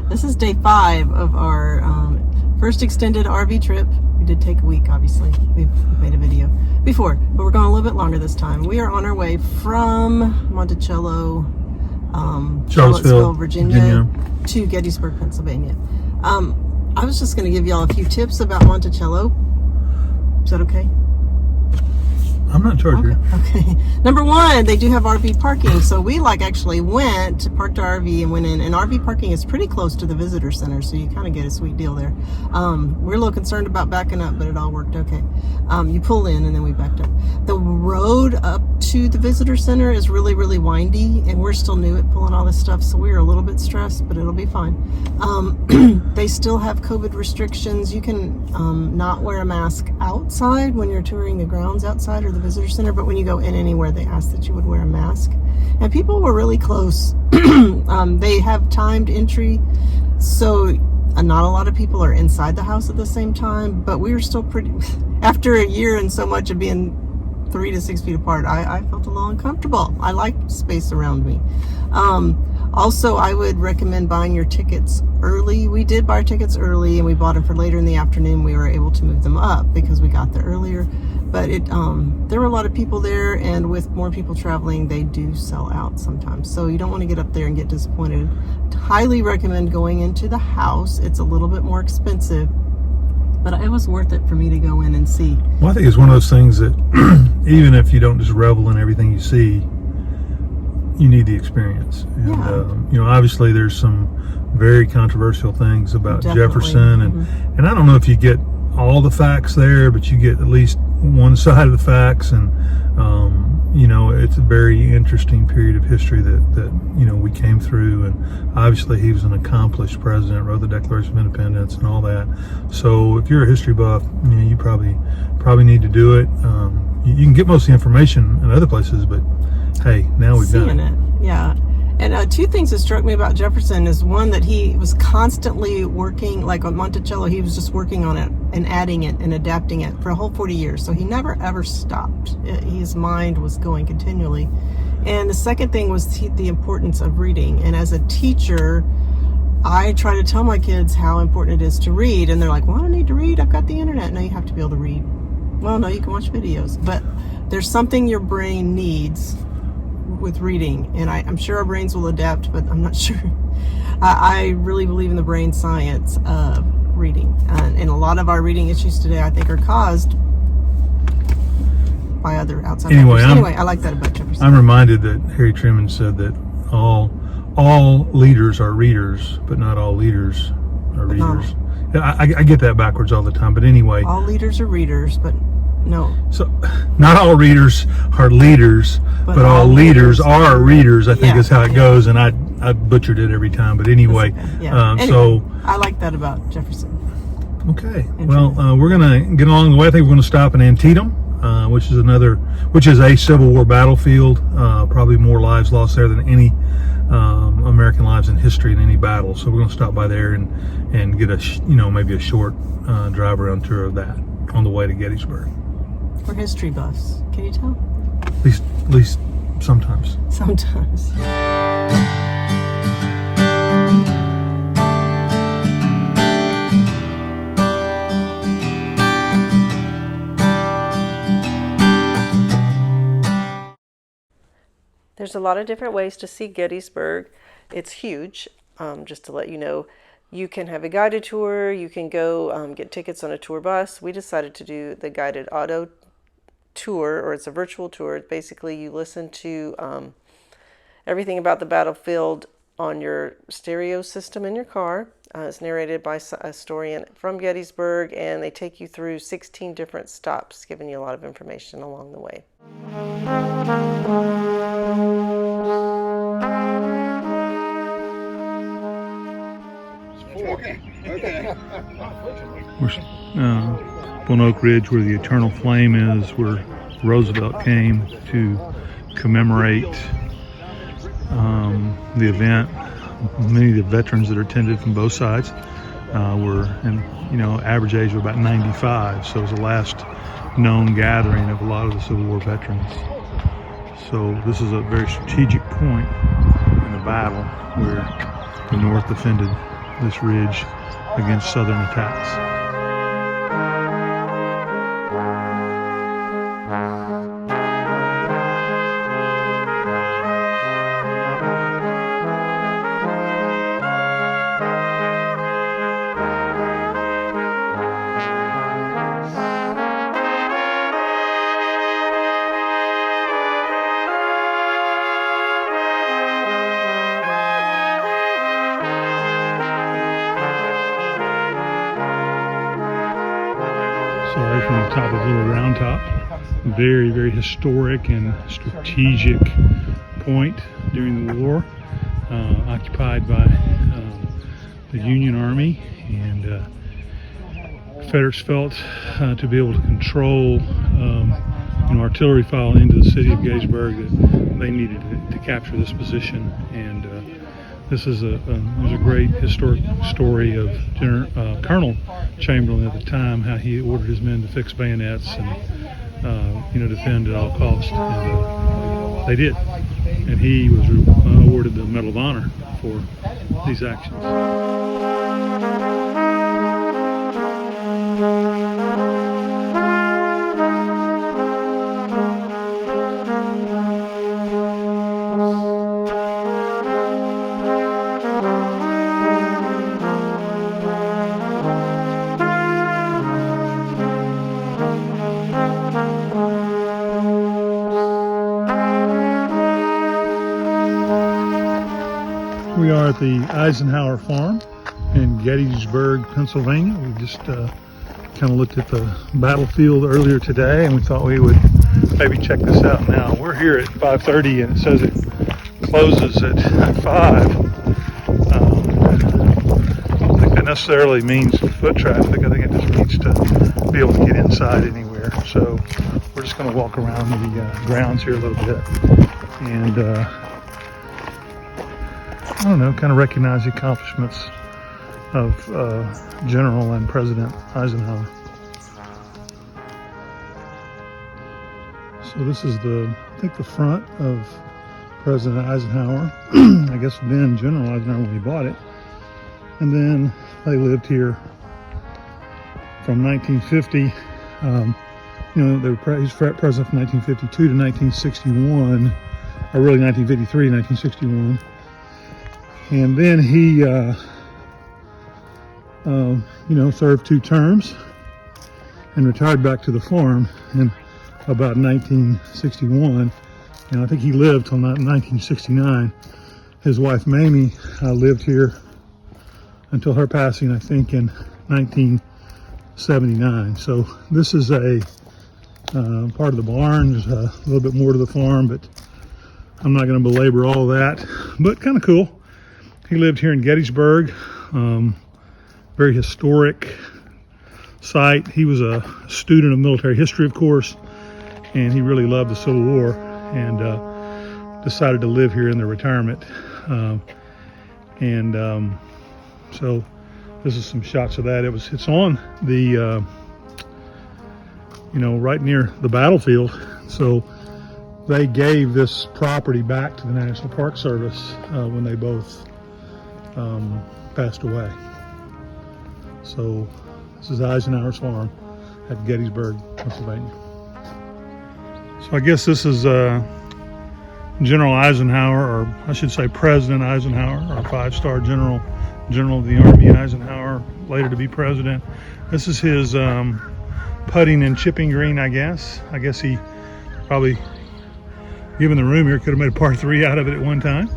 This is day 5 of our first extended RV trip. We did take a week, obviously. We've made a video before, but we're going a little bit longer this time. We are on our way from Monticello, Charlottesville, Virginia, to Gettysburg, Pennsylvania. I was just going to give y'all a few tips about Monticello. Is that okay? I'm not charging. Okay. Number 1, they do have RV parking. So we actually went, parked our RV and went in. And RV parking is pretty close to the visitor center, so you kind of get a sweet deal there. We're a little concerned about backing up, but it all worked okay. You pull in and then we backed up. The road up to the visitor center is really, really windy, and we're still new at pulling all this stuff, so we are a little bit stressed, but it'll be fine. They still have COVID restrictions. You can not wear a mask outside when you're touring the grounds outside or the visitor center, but when you go in anywhere, they ask that you would wear a mask. And people were really close. They have timed entry, so not a lot of people are inside the house at the same time, but we were still pretty, after a year and so much of being 3 to 6 feet apart, I felt a little uncomfortable. I like space around me. Also, I would recommend buying your tickets early. We did buy our tickets early, and we bought them for later in the afternoon. We were able to move them up because we got there earlier. But there were a lot of people there, and with more people traveling, they do sell out sometimes. So you don't want to get up there and get disappointed. Highly recommend going into the house. It's a little bit more expensive, but it was worth it for me to go in and see. Well, I think it's one of those things that even if you don't just revel in everything you see, you need the experience. And, yeah. Obviously there's some very controversial things about Definitely. Jefferson, and I don't know if you get all the facts there, but you get at least one side of the facts, and it's a very interesting period of history that we came through. And obviously he was an accomplished president, wrote the Declaration of Independence and all that. So if you're a history buff, you probably need to do it. You can get most of the information in other places, but hey, now we've done it. Yeah. And 2 things that struck me about Jefferson is, one, that he was constantly working, like on Monticello, he was just working on it and adding it and adapting it for a whole 40 years. So he never ever stopped. His mind was going continually. And the second thing was the importance of reading. And as a teacher, I try to tell my kids how important it is to read. And they're like, well, I don't need to read. I've got the internet. No, you have to be able to read. Well, no, you can watch videos. But there's something your brain needs with reading, and I'm sure our brains will adapt, but I'm not sure. I really believe in the brain science of reading, and a lot of our reading issues today, I think, are caused by other outside factors. Anyway, I like that about Jefferson. I'm reminded that Harry Truman said that all leaders are readers, but not all leaders are readers. I get that backwards all the time, but anyway. All leaders are readers, but no. So, not all readers are leaders, but all leaders are readers, I think is how it goes, and I butchered it every time, but anyway. Anyway, so I like that about Jefferson. Okay, well, we're going to get along the way. I think we're going to stop in Antietam, which is a Civil War battlefield. Probably more lives lost there than any American lives in history in any battle. So we're going to stop by there and get maybe a short drive around tour of that on the way to Gettysburg. We're history buffs. Can you tell? At least sometimes. Sometimes. There's a lot of different ways to see Gettysburg. It's huge. Just to let you know, you can have a guided tour. You can go get tickets on a tour bus. We decided to do the guided auto tour, or it's a virtual tour. Basically, you listen to everything about the battlefield on your stereo system in your car. It's narrated by a historian from Gettysburg, and they take you through 16 different stops, giving you a lot of information along the way. Okay. We're on Oak Ridge, where the Eternal Flame is, where Roosevelt came to commemorate the event. Many of the veterans that attended from both sides were in, average age of about 95. So it was the last known gathering of a lot of the Civil War veterans. So this is a very strategic point in the battle where the North defended this ridge against Southern attacks. Sorry, from the top of Little Round Top. Very, very historic and strategic point during the war, occupied by the Union Army, and Confederates felt to be able to control artillery file into the city of Gettysburg that they needed to capture this position. And this is there's a great historic story of Colonel Chamberlain at the time, how he ordered his men to fix bayonets and defend at all costs, and they did. And he was awarded the Medal of Honor for these actions. We are at the Eisenhower farm in Gettysburg, Pennsylvania. We just kind of looked at the battlefield earlier today, and we thought we would maybe check this out now. We're here at 5:30, and it says it closes at 5. I don't think that necessarily means foot traffic. I think it just means to be able to get inside anywhere. So we're just going to walk around the grounds here a little bit, and I don't know, kind of recognize the accomplishments of General and President Eisenhower. So this is I think the front of President Eisenhower. I guess then General Eisenhower when he bought it. And then they lived here from 1950. He was president from 1952 to 1961, or really 1953 to 1961. And then he, served 2 terms and retired back to the farm in about 1961. And I think he lived till 1969. His wife, Mamie, lived here until her passing, I think, in 1979. So this is a part of the barn. There's a little bit more to the farm, but I'm not going to belabor all that. But kind of cool. He lived here in Gettysburg, very historic site. He was a student of military history, of course, and he really loved the Civil War, and decided to live here in their retirement. So this is some shots of that. It's on the, right near the battlefield. So they gave this property back to the National Park Service when they both passed away. So this is Eisenhower's farm at Gettysburg, Pennsylvania. So I guess this is General Eisenhower, or I should say President Eisenhower, or 5-star General of the Army Eisenhower, later to be president. This is his putting and chipping green, I guess. I guess he probably, given the room here, could have made a par 3 out of it at one time.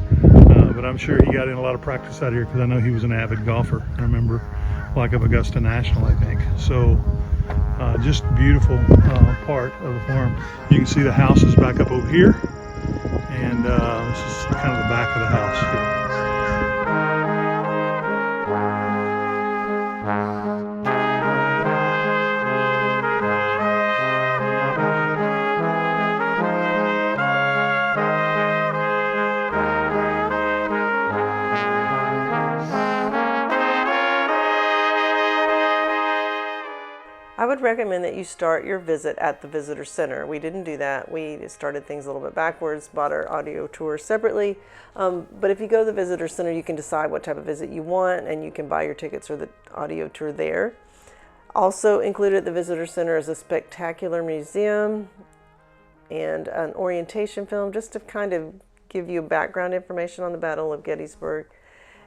But I'm sure he got in a lot of practice out here because I know he was an avid golfer. I remember, like of Augusta National, I think. So just beautiful part of the farm. You can see the house is back up over here, and this is kind of the back of the house here. I would would recommend that you start your visit at the visitor center. We didn't do that. We started things a little bit backwards, bought our audio tour separately. But if you go to the visitor center, you can decide what type of visit you want, and you can buy your tickets for the audio tour there. Also included at the visitor center is a spectacular museum and an orientation film, just to kind of give you background information on the Battle of Gettysburg.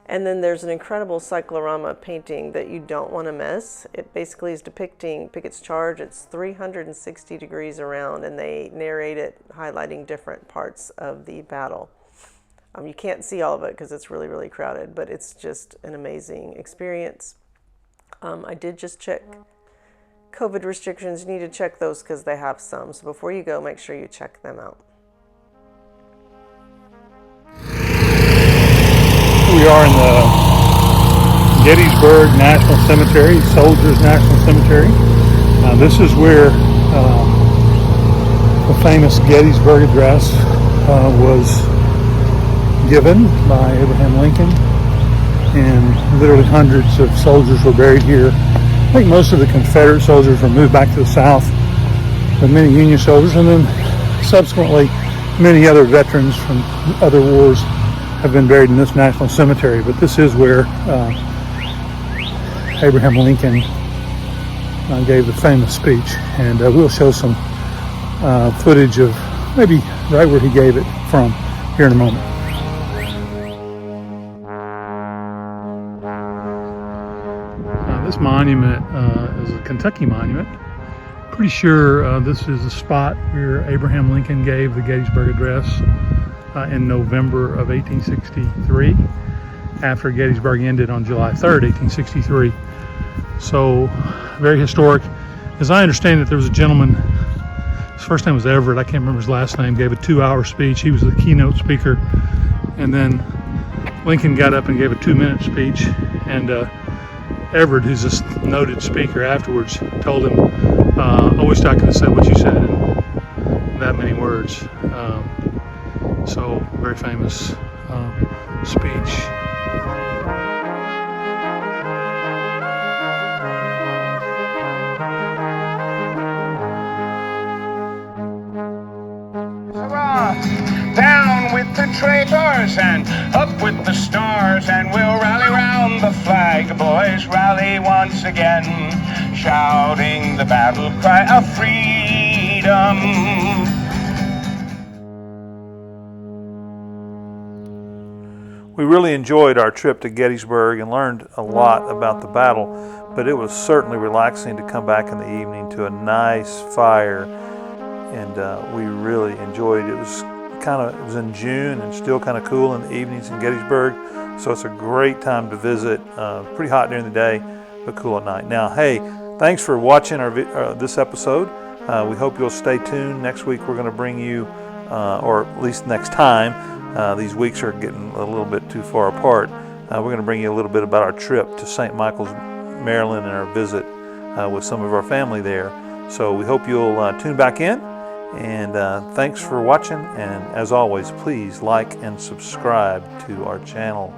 And then there's an incredible cyclorama painting that you don't want to miss. It basically is depicting Pickett's charge. It's 360 degrees around, and they narrate it, highlighting different parts of the battle. You can't see all of it because it's really, really crowded, but it's just an amazing experience. I did just check COVID restrictions. You need to check those because they have some. So before you go, make sure you check them out. We are in the Gettysburg National Cemetery, Soldiers National Cemetery. This is where the famous Gettysburg Address was given by Abraham Lincoln, and literally hundreds of soldiers were buried here. I think most of the Confederate soldiers were moved back to the South, but many Union soldiers, and then subsequently many other veterans from other wars have been buried in this national cemetery. But this is where Abraham Lincoln gave the famous speech, and we'll show some footage of maybe right where he gave it from here in a moment. This monument is a Kentucky monument. Pretty sure this is the spot where Abraham Lincoln gave the Gettysburg Address in November of 1863, after Gettysburg ended on July 3rd, 1863. So, very historic. As I understand it, there was a gentleman, his first name was Everett, I can't remember his last name, gave a 2-hour speech. He was the keynote speaker. And then Lincoln got up and gave a 2-minute speech. And Everett, who's a noted speaker afterwards, told him, I wish I could have said what you said in that many words. So, very famous speech. Down with the traitors and up with the stars, and we'll rally round the flag, boys, rally once again, shouting the battle cry of freedom. We really enjoyed our trip to Gettysburg and learned a lot about the battle, but it was certainly relaxing to come back in the evening to a nice fire, and we really enjoyed it. It was in June and still kind of cool in the evenings in Gettysburg, so it's a great time to visit. Pretty hot during the day, but cool at night. Now, hey, thanks for watching this episode. We hope you'll stay tuned. Next week we're going to bring you, or at least next time, these weeks are getting a little bit too far apart. We're going to bring you a little bit about our trip to St. Michael's, Maryland, and our visit with some of our family there. So we hope you'll tune back in, and thanks for watching, and as always, please like and subscribe to our channel.